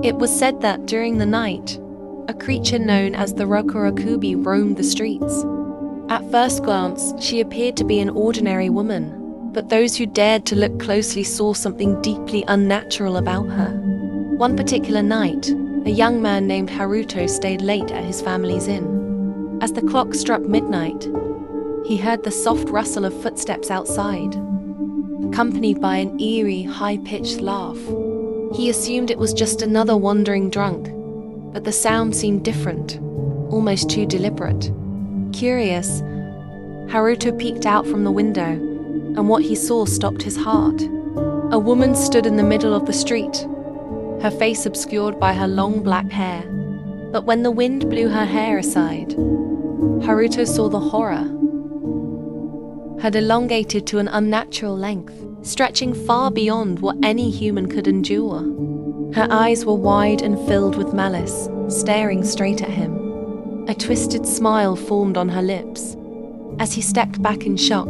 It was said that during the night, a creature known as the Rokurokubi roamed the streets. At first glance, she appeared to be an ordinary woman, but those who dared to look closely saw something deeply unnatural about her. One particular night, a young man named Haruto stayed late at his family's inn. As the clock struck midnight, he heard the soft rustle of footsteps outside, accompanied by an eerie, high-pitched laugh. He assumed it was just another wandering drunk, but the sound seemed different, almost too deliberate. Curious, Haruto peeked out from the window, and what he saw stopped his heart. A woman stood in the middle of the street, her face obscured by her long black hair. But when the wind blew her hair aside, Haruto saw the horror had elongated to an unnatural length, stretching far beyond what any human could endure. Her eyes were wide and filled with malice, staring straight at him. A twisted smile formed on her lips. As he stepped back in shock,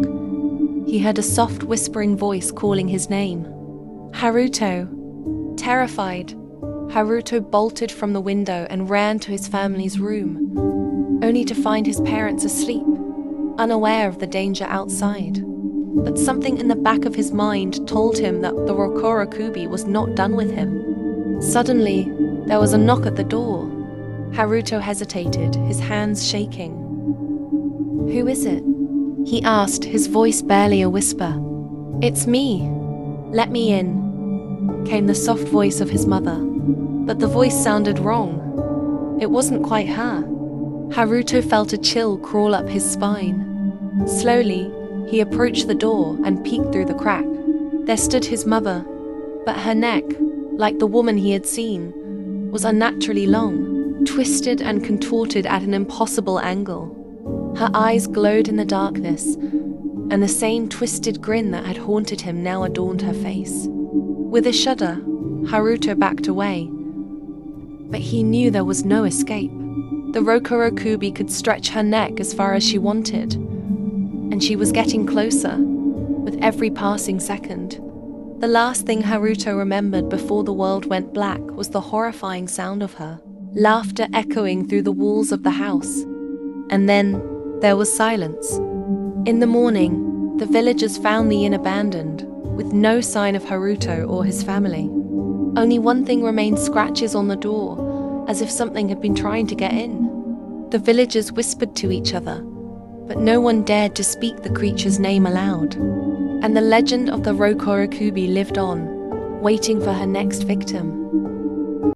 he heard a soft whispering voice calling his name. Haruto. Terrified, Haruto bolted from the window and ran to his family's room, only to find his parents asleep, unaware of the danger outside. But something in the back of his mind told him that the Rokurokubi was not done with him. Suddenly, there was a knock at the door. Haruto hesitated, his hands shaking. "Who is it?" he asked, his voice barely a whisper. "It's me. Let me in," came the soft voice of his mother. But the voice sounded wrong. It wasn't quite her. Haruto felt a chill crawl up his spine. Slowly, he approached the door and peeked through the crack. There stood his mother, but her neck, like the woman he had seen, was unnaturally long, twisted and contorted at an impossible angle. Her eyes glowed in the darkness, and the same twisted grin that had haunted him now adorned her face. With a shudder, Haruto backed away. But he knew there was no escape. The Rokurokubi could stretch her neck as far as she wanted, and she was getting closer, with every passing second. The last thing Haruto remembered before the world went black was the horrifying sound of her, laughter echoing through the walls of the house. And then there was silence. In the morning, the villagers found the inn abandoned, with no sign of Haruto or his family. Only one thing remained: scratches on the door, as if something had been trying to get in. The villagers whispered to each other, but no one dared to speak the creature's name aloud. And the legend of the Rokurokubi lived on, waiting for her next victim.